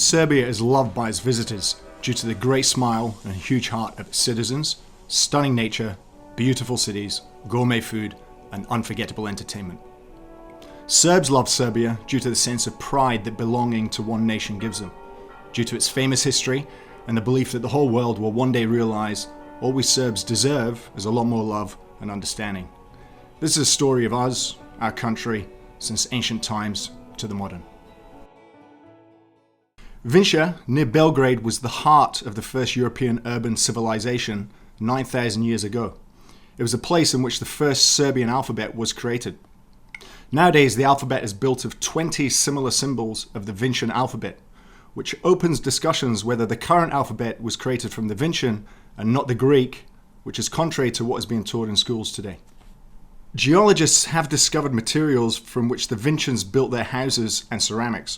Serbia is loved by its visitors due to the great smile and huge heart of its citizens, stunning nature, beautiful cities, gourmet food, and unforgettable entertainment. Serbs love Serbia due to the sense of pride that belonging to one nation gives them, due to its famous history and the belief that the whole world will one day realize all we Serbs deserve is a lot more love and understanding. This is a story of us, our country, since ancient times to the modern. Vinča, near Belgrade, was the heart of the first European urban civilization 9,000 years ago. It was a place in which the first Serbian alphabet was created. Nowadays, the alphabet is built of 20 similar symbols of the Vincian alphabet, which opens discussions whether the current alphabet was created from the Vincian and not the Greek, which is contrary to what is being taught in schools today. Geologists have discovered materials from which the Vincians built their houses and ceramics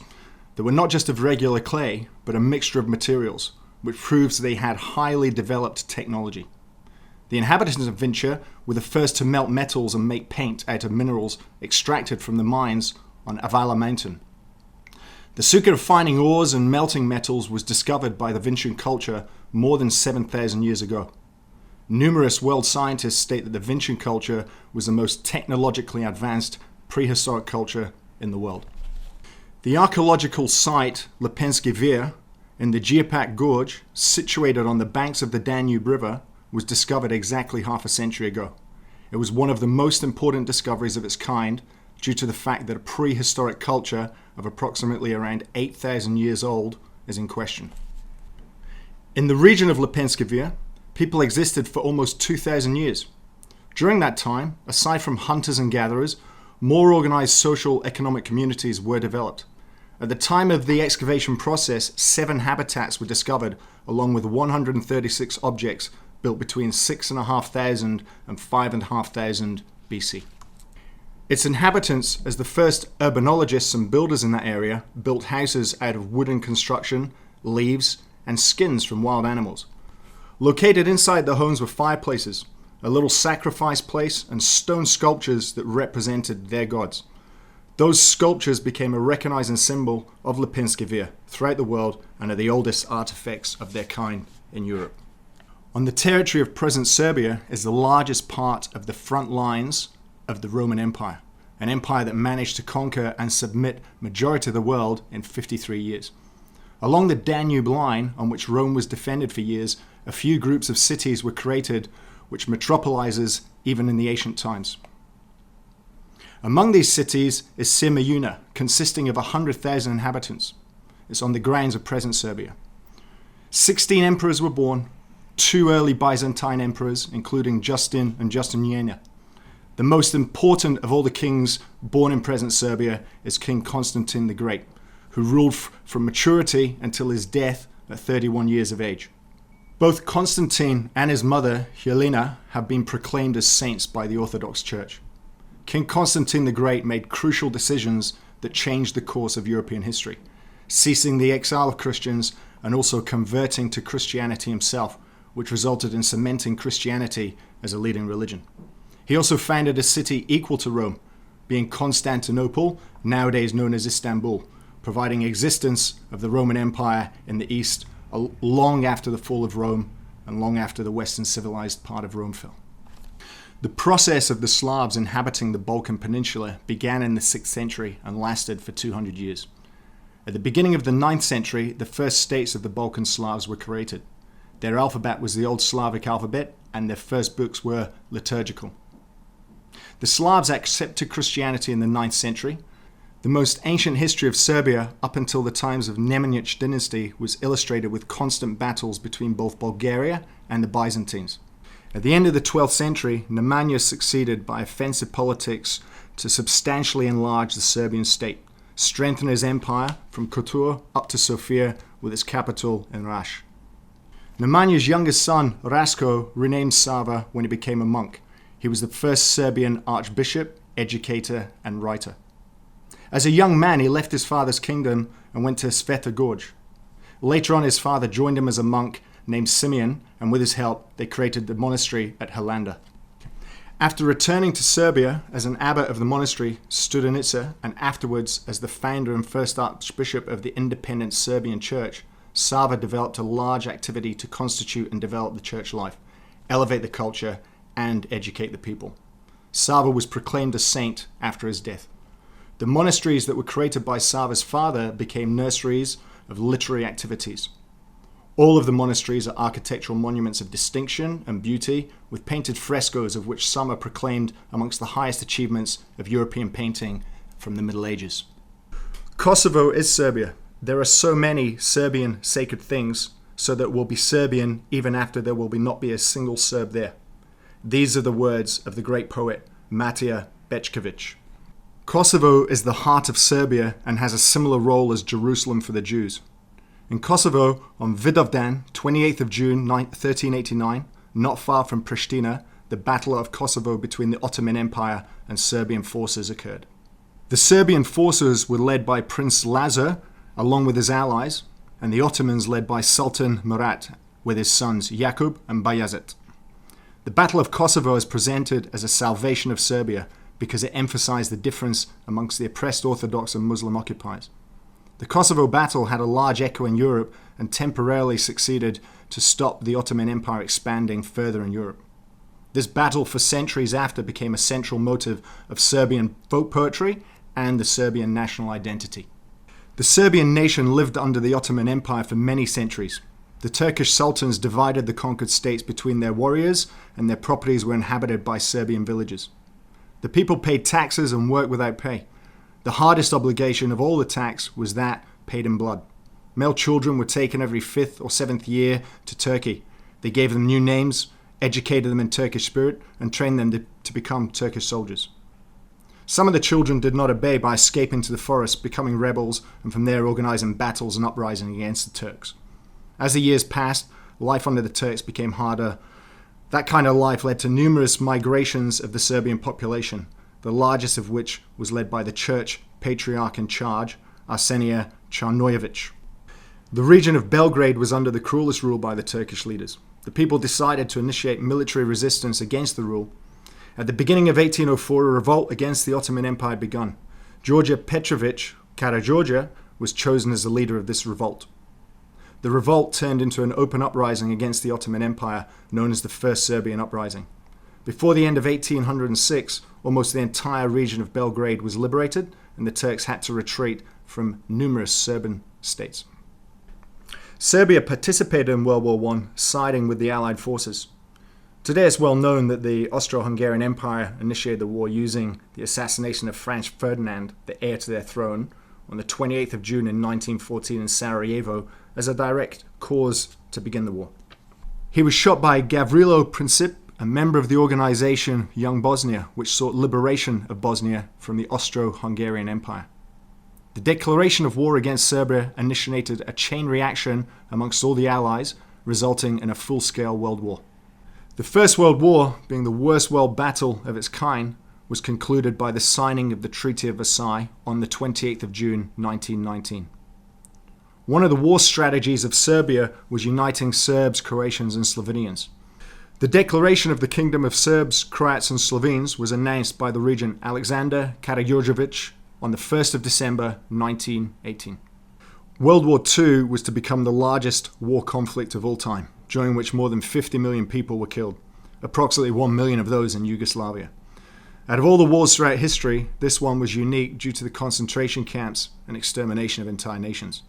that were not just of regular clay, but a mixture of materials, which proves they had highly developed technology. The inhabitants of Vinča were the first to melt metals and make paint out of minerals extracted from the mines on Avala mountain. The secret of finding ores and melting metals was discovered by the Vincian culture more than 7,000 years ago. Numerous world scientists state that the Vincian culture was the most technologically advanced prehistoric culture in the world. The archaeological site Lepenski Vir in the Geopak Gorge, situated on the banks of the Danube River, was discovered exactly half a century ago. It was one of the most important discoveries of its kind due to the fact that a prehistoric culture of approximately around 8,000 years old is in question. In the region of Lepenski Vir, people existed for almost 2,000 years. During that time, aside from hunters and gatherers, more organized social economic communities were developed. At the time of the excavation process, 7 habitats were discovered, along with 136 objects built between 6,500 and 5,500 BC. Its inhabitants, as the first urbanologists and builders in that area, built houses out of wooden construction, leaves, and skins from wild animals. Located inside the homes were fireplaces, a little sacrifice place, and stone sculptures that represented their gods. Those sculptures became a recognizing symbol of Lepenski Vir throughout the world and are the oldest artifacts of their kind in Europe. On the territory of present Serbia is the largest part of the front lines of the Roman Empire, an empire that managed to conquer and submit majority of the world in 53 years. Along the Danube line, on which Rome was defended for years, a few groups of cities were created, which metropolizes even in the ancient times. Among these cities is Sirmijuana, consisting of 100,000 inhabitants. It's on the grounds of present Serbia. 16 emperors were born, 2 early Byzantine emperors, including Justin and Justinian. The most important of all the kings born in present Serbia is King Constantine the Great, who ruled from maturity until his death at 31 years of age. Both Constantine and his mother, Helena, have been proclaimed as saints by the Orthodox Church. King Constantine the Great made crucial decisions that changed the course of European history, ceasing the exile of Christians and also converting to Christianity himself, which resulted in cementing Christianity as a leading religion. He also founded a city equal to Rome, being Constantinople, nowadays known as Istanbul, providing existence of the Roman Empire in the East long after the fall of Rome and long after the Western civilized part of Rome fell. The process of the Slavs inhabiting the Balkan Peninsula began in the 6th century and lasted for 200 years. At the beginning of the 9th century, the first states of the Balkan Slavs were created. Their alphabet was the Old Slavic alphabet, and their first books were liturgical. The Slavs accepted Christianity in the 9th century. The most ancient history of Serbia up until the times of Nemanjić dynasty was illustrated with constant battles between both Bulgaria and the Byzantines. At the end of the 12th century, Nemanja succeeded by offensive politics to substantially enlarge the Serbian state, strengthen his empire from Kotor up to Sofia with its capital in Raš. Nemanja's youngest son, Rasko, renamed Sava when he became a monk. He was the first Serbian archbishop, educator, and writer. As a young man, he left his father's kingdom and went to Sveta Gorge. Later on, his father joined him as a monk named Simeon, and with his help, they created the monastery at Helanda. After returning to Serbia as an abbot of the monastery Studenica and afterwards as the founder and first archbishop of the independent Serbian church, Sava developed a large activity to constitute and develop the church life, elevate the culture, and educate the people. Sava was proclaimed a saint after his death. The monasteries that were created by Sava's father became nurseries of literary activities. All of the monasteries are architectural monuments of distinction and beauty, with painted frescoes of which some are proclaimed amongst the highest achievements of European painting from the Middle Ages. Kosovo is Serbia. There are so many Serbian sacred things, so that it will be Serbian even after there will not be a single Serb there. These are the words of the great poet Matija Bečković. Kosovo is the heart of Serbia and has a similar role as Jerusalem for the Jews. In Kosovo, on Vidovdan, 28th of June 1389, not far from Pristina, the Battle of Kosovo between the Ottoman Empire and Serbian forces occurred. The Serbian forces were led by Prince Lazar, along with his allies, and the Ottomans led by Sultan Murat, with his sons Jakub and Bayazet. The Battle of Kosovo is presented as a salvation of Serbia because it emphasized the difference amongst the oppressed Orthodox and Muslim occupiers. The Kosovo battle had a large echo in Europe and temporarily succeeded to stop the Ottoman Empire expanding further in Europe. This battle for centuries after became a central motive of Serbian folk poetry and the Serbian national identity. The Serbian nation lived under the Ottoman Empire for many centuries. The Turkish sultans divided the conquered states between their warriors, and their properties were inhabited by Serbian villagers. The people paid taxes and worked without pay. The hardest obligation of all the tax was that paid in blood. Male children were taken every 5th or 7th year to Turkey. They gave them new names, educated them in Turkish spirit, and trained them to become Turkish soldiers. Some of the children did not obey by escaping to the forest, becoming rebels, and from there organizing battles and uprisings against the Turks. As the years passed, life under the Turks became harder. That kind of life led to numerous migrations of the Serbian population, the largest of which was led by the church patriarch in charge, Arsenije Čarnojević. The region of Belgrade was under the cruelest rule by the Turkish leaders. The people decided to initiate military resistance against the rule. At the beginning of 1804, a revolt against the Ottoman Empire had begun. George Petrović Karađorđe was chosen as the leader of this revolt. The revolt turned into an open uprising against the Ottoman Empire, known as the First Serbian Uprising. Before the end of 1806, almost the entire region of Belgrade was liberated, and the Turks had to retreat from numerous Serbian states. Serbia participated in World War I, siding with the Allied forces. Today it's well known that the Austro-Hungarian Empire initiated the war using the assassination of Franz Ferdinand, the heir to their throne, on the 28th of June in 1914 in Sarajevo as a direct cause to begin the war. He was shot by Gavrilo Princip, a member of the organization Young Bosnia, which sought liberation of Bosnia from the Austro-Hungarian Empire. The declaration of war against Serbia initiated a chain reaction amongst all the Allies, resulting in a full-scale world war. The First World War, being the worst world battle of its kind, was concluded by the signing of the Treaty of Versailles on the 28th of June 1919. One of the war strategies of Serbia was uniting Serbs, Croatians, and Slovenians. The declaration of the Kingdom of Serbs, Croats, and Slovenes was announced by the regent Alexander Karađorđević on the 1st of December 1918. World War II was to become the largest war conflict of all time, during which more than 50 million people were killed, approximately 1 million of those in Yugoslavia. Out of all the wars throughout history, this one was unique due to the concentration camps and extermination of entire nations.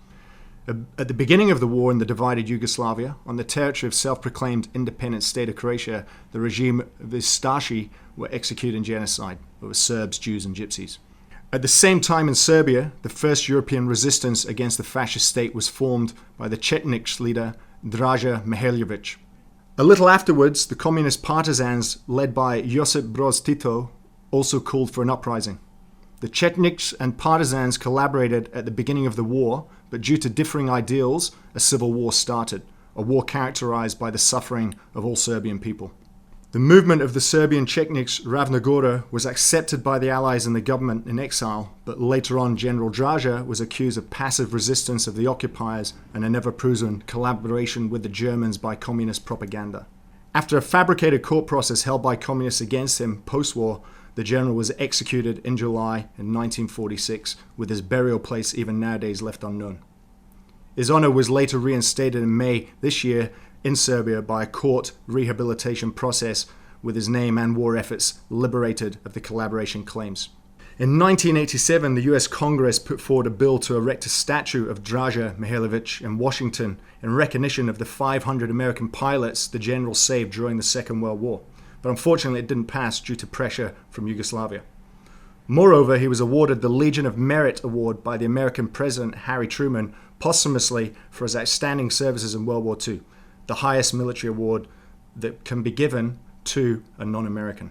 At the beginning of the war in the divided Yugoslavia, on the territory of self-proclaimed independent state of Croatia, the regime of the Ustashi were executing genocide over Serbs, Jews, and Gypsies. At the same time in Serbia, the first European resistance against the fascist state was formed by the Chetniks leader Draža Mihailović. A little afterwards, the communist partisans led by Josip Broz Tito also called for an uprising. The Chetniks and partisans collaborated at the beginning of the war, but due to differing ideals, a civil war started, a war characterized by the suffering of all Serbian people. The movement of the Serbian Chetniks Ravna Gora was accepted by the Allies and the government in exile, but later on General Draža was accused of passive resistance of the occupiers and a never-proven collaboration with the Germans by communist propaganda. After a fabricated court process held by communists against him post-war, the general was executed in July in 1946, with his burial place even nowadays left unknown. His honor was later reinstated in May this year in Serbia by a court rehabilitation process, with his name and war efforts liberated of the collaboration claims. In 1987, the US Congress put forward a bill to erect a statue of Draža Mihailović in Washington in recognition of the 500 American pilots the general saved during the Second World War. But unfortunately it didn't pass due to pressure from Yugoslavia. Moreover, he was awarded the Legion of Merit Award by the American President Harry Truman posthumously for his outstanding services in World War II, the highest military award that can be given to a non-American.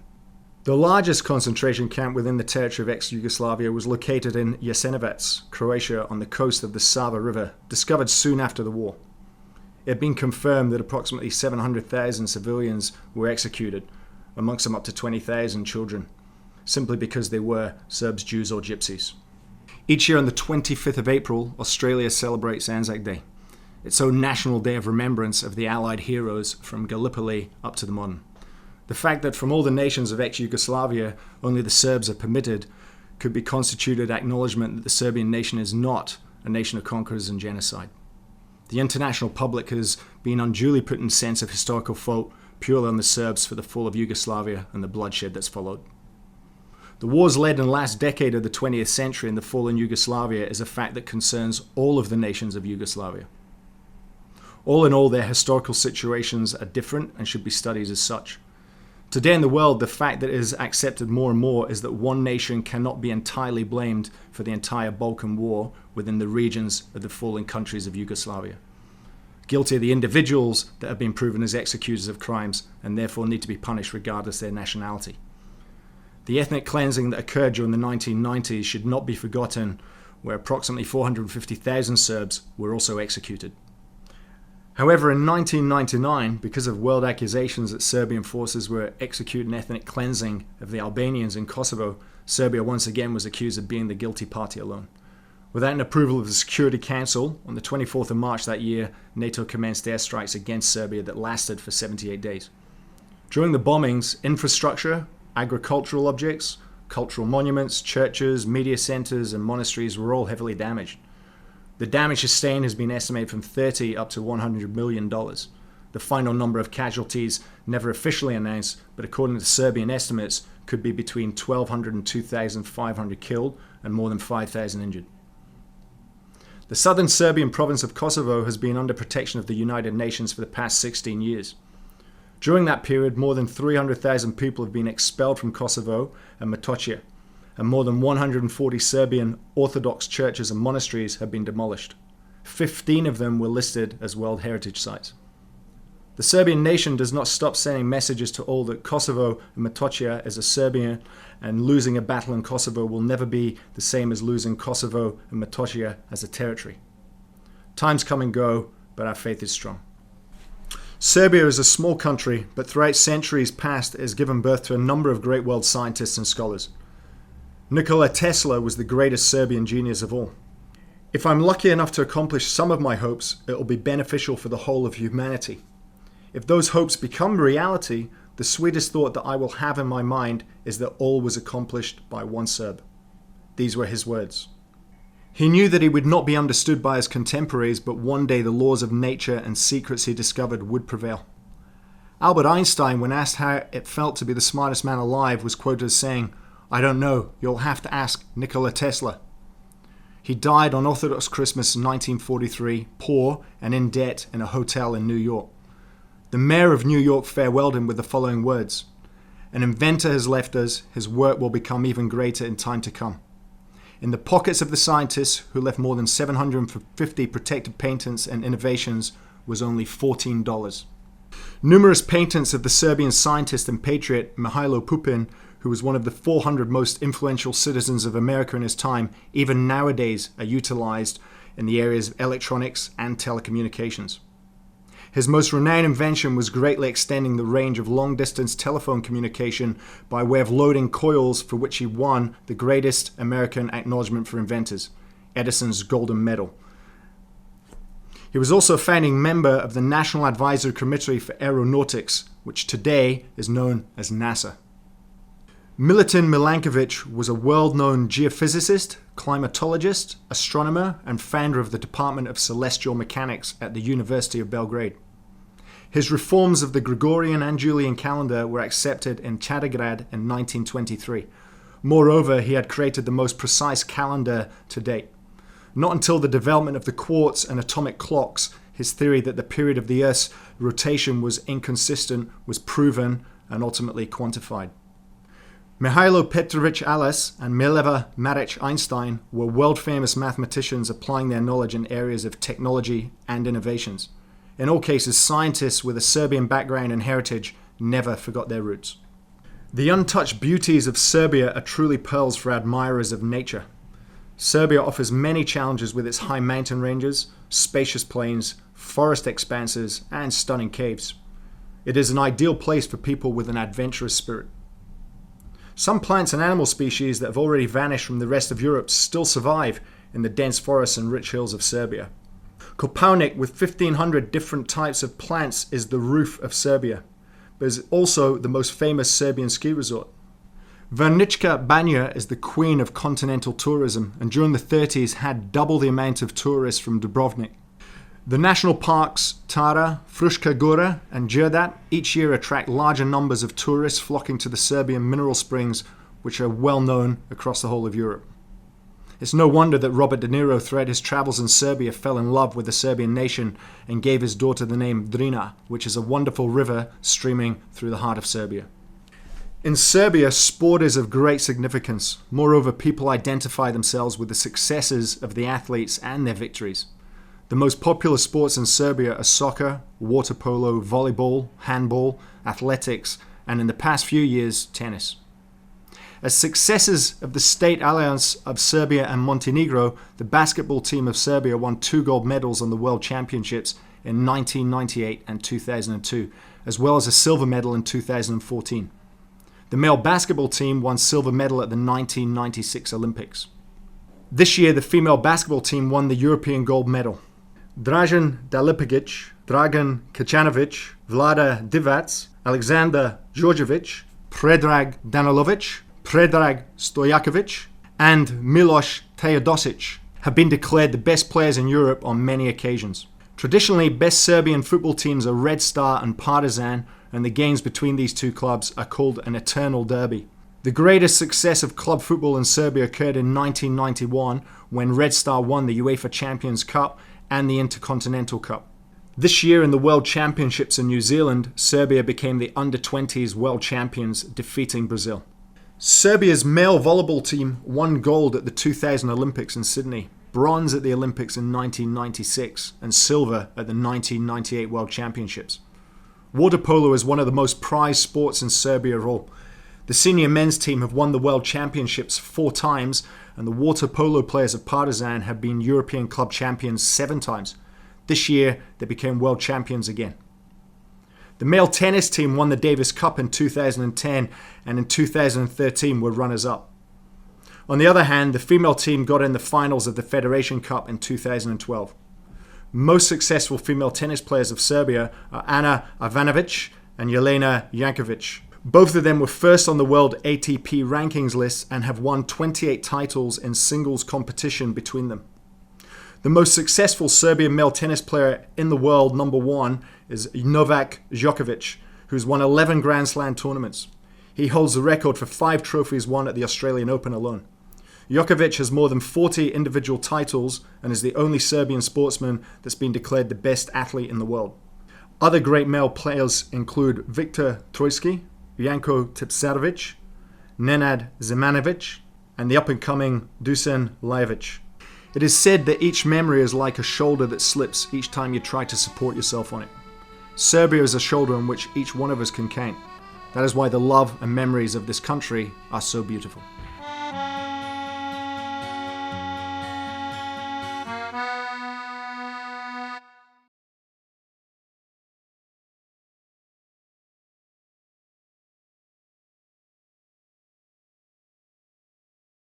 The largest concentration camp within the territory of ex-Yugoslavia was located in Jasenovac, Croatia, on the coast of the Sava River, discovered soon after the war. It had been confirmed that approximately 700,000 civilians were executed, amongst them up to 20,000 children, simply because they were Serbs, Jews or Gypsies. Each year on the 25th of April, Australia celebrates Anzac Day, its own national day of remembrance of the Allied heroes from Gallipoli up to the modern. The fact that from all the nations of ex-Yugoslavia, only the Serbs are permitted could be constituted acknowledgement that the Serbian nation is not a nation of conquerors and genocide. The international public has been unduly put in sense of historical fault purely on the Serbs for the fall of Yugoslavia and the bloodshed that's followed. The wars led in the last decade of the 20th century and the fall in Yugoslavia is a fact that concerns all of the nations of Yugoslavia. All in all, their historical situations are different and should be studied as such. Today in the world, the fact that it is accepted more and more is that one nation cannot be entirely blamed for the entire Balkan War within the regions of the fallen countries of Yugoslavia. Guilty are the individuals that have been proven as executors of crimes and therefore need to be punished regardless of their nationality. The ethnic cleansing that occurred during the 1990s should not be forgotten, where approximately 450,000 Serbs were also executed. However, in 1999, because of world accusations that Serbian forces were executing ethnic cleansing of the Albanians in Kosovo, Serbia once again was accused of being the guilty party alone. Without an approval of the Security Council, on the 24th of March that year, NATO commenced airstrikes against Serbia that lasted for 78 days. During the bombings, infrastructure, agricultural objects, cultural monuments, churches, media centers, and monasteries were all heavily damaged. The damage sustained has been estimated from $30 up to $100 million. The final number of casualties never officially announced, but according to Serbian estimates, could be between 1,200 and 2,500 killed and more than 5,000 injured. The southern Serbian province of Kosovo has been under protection of the United Nations for the past 16 years. During that period, more than 300,000 people have been expelled from Kosovo and Metohija, and more than 140 Serbian Orthodox churches and monasteries have been demolished. 15 of them were listed as World Heritage Sites. The Serbian nation does not stop sending messages to all that Kosovo and Metohija is a Serbian, and losing a battle in Kosovo will never be the same as losing Kosovo and Metohija as a territory. Times come and go, but our faith is strong. Serbia is a small country, but throughout centuries past it has given birth to a number of great world scientists and scholars. Nikola Tesla was the greatest Serbian genius of all. If I'm lucky enough to accomplish some of my hopes, it will be beneficial for the whole of humanity. If those hopes become reality, the sweetest thought that I will have in my mind is that all was accomplished by one Serb. These were his words. He knew that he would not be understood by his contemporaries, but one day the laws of nature and secrets he discovered would prevail. Albert Einstein, when asked how it felt to be the smartest man alive, was quoted as saying, "I don't know, you'll have to ask Nikola Tesla." He died on Orthodox Christmas 1943, poor and in debt in a hotel in New York. The mayor of New York farewelled him with the following words, "An inventor has left us, his work will become even greater in time to come." In the pockets of the scientists who left more than 750 protected patents and innovations was only $14. Numerous patents of the Serbian scientist and patriot Mihailo Pupin, who was one of the 400 most influential citizens of America in his time, even nowadays are utilized in the areas of electronics and telecommunications. His most renowned invention was greatly extending the range of long-distance telephone communication by way of loading coils, for which he won the greatest American acknowledgement for inventors, Edison's Golden Medal. He was also a founding member of the National Advisory Committee for Aeronautics, which today is known as NASA. Milutin Milankovic was a world-known geophysicist, climatologist, astronomer, and founder of the Department of Celestial Mechanics at the University of Belgrade. His reforms of the Gregorian and Julian calendar were accepted in Čadegrad in 1923. Moreover, he had created the most precise calendar to date. Not until the development of the quartz and atomic clocks, his theory that the period of the Earth's rotation was inconsistent was proven and ultimately quantified. Mihailo Petrovich Alas and Mileva Marić Einstein were world-famous mathematicians applying their knowledge in areas of technology and innovations. In all cases, scientists with a Serbian background and heritage never forgot their roots. The untouched beauties of Serbia are truly pearls for admirers of nature. Serbia offers many challenges with its high mountain ranges, spacious plains, forest expanses, and stunning caves. It is an ideal place for people with an adventurous spirit. Some plants and animal species that have already vanished from the rest of Europe still survive in the dense forests and rich hills of Serbia. Kopaonik, with 1,500 different types of plants, is the roof of Serbia, but is also the most famous Serbian ski resort. Vernička Banja is the queen of continental tourism, and during the 30s had double the amount of tourists from Dubrovnik. The national parks Tara, Fruška Gora, and Đerdap each year attract larger numbers of tourists flocking to the Serbian mineral springs, which are well known across the whole of Europe. It's no wonder that Robert De Niro, throughout his travels in Serbia, fell in love with the Serbian nation and gave his daughter the name Drina, which is a wonderful river streaming through the heart of Serbia. In Serbia, sport is of great significance. Moreover, people identify themselves with the successes of the athletes and their victories. The most popular sports in Serbia are soccer, water polo, volleyball, handball, athletics, and in the past few years, tennis. As successors of the State Alliance of Serbia and Montenegro, the basketball team of Serbia won 2 gold medals on the World Championships in 1998 and 2002, as well as a silver medal in 2014. The male basketball team won silver medal at the 1996 Olympics. This year, the female basketball team won the European gold medal. Dražen Dalipagic, Dragan Kacanovic, Vlada Divac, Alexander Đorđević, Predrag Danilovic, Predrag Stojakovic, and Miloš Teodosic have been declared the best players in Europe on many occasions. Traditionally, best Serbian football teams are Red Star and Partizan, and the games between these two clubs are called an eternal derby. The greatest success of club football in Serbia occurred in 1991 when Red Star won the UEFA Champions Cup and the Intercontinental Cup. This year in the World Championships in New Zealand, Serbia became the under-20s world champions, defeating Brazil. Serbia's male volleyball team won gold at the 2000 Olympics in Sydney, bronze at the Olympics in 1996, and silver at the 1998 World Championships. Water polo is one of the most prized sports in Serbia of all. The senior men's team have won the World Championships 4 times, and the water polo players of Partizan have been European club champions 7 times. This year, they became world champions again. The male tennis team won the Davis Cup in 2010 and in 2013 were runners-up. On the other hand, the female team got in the finals of the Federation Cup in 2012. Most successful female tennis players of Serbia are Ana Ivanovic and Jelena Jankovic. Both of them were first on the world ATP rankings list and have won 28 titles in singles competition between them. The most successful Serbian male tennis player in the world, number 1, is Novak Djokovic, who's won 11 Grand Slam tournaments. He holds the record for 5 trophies won at the Australian Open alone. Djokovic has more than 40 individual titles and is the only Serbian sportsman that's been declared the best athlete in the world. Other great male players include Viktor Trojski, Janko Tipsarevic, Nenad Zemanovic, and the up-and-coming Dusan Lajovic. It is said that each memory is like a shoulder that slips each time you try to support yourself on it. Serbia is a shoulder on which each one of us can count. That is why the love and memories of this country are so beautiful.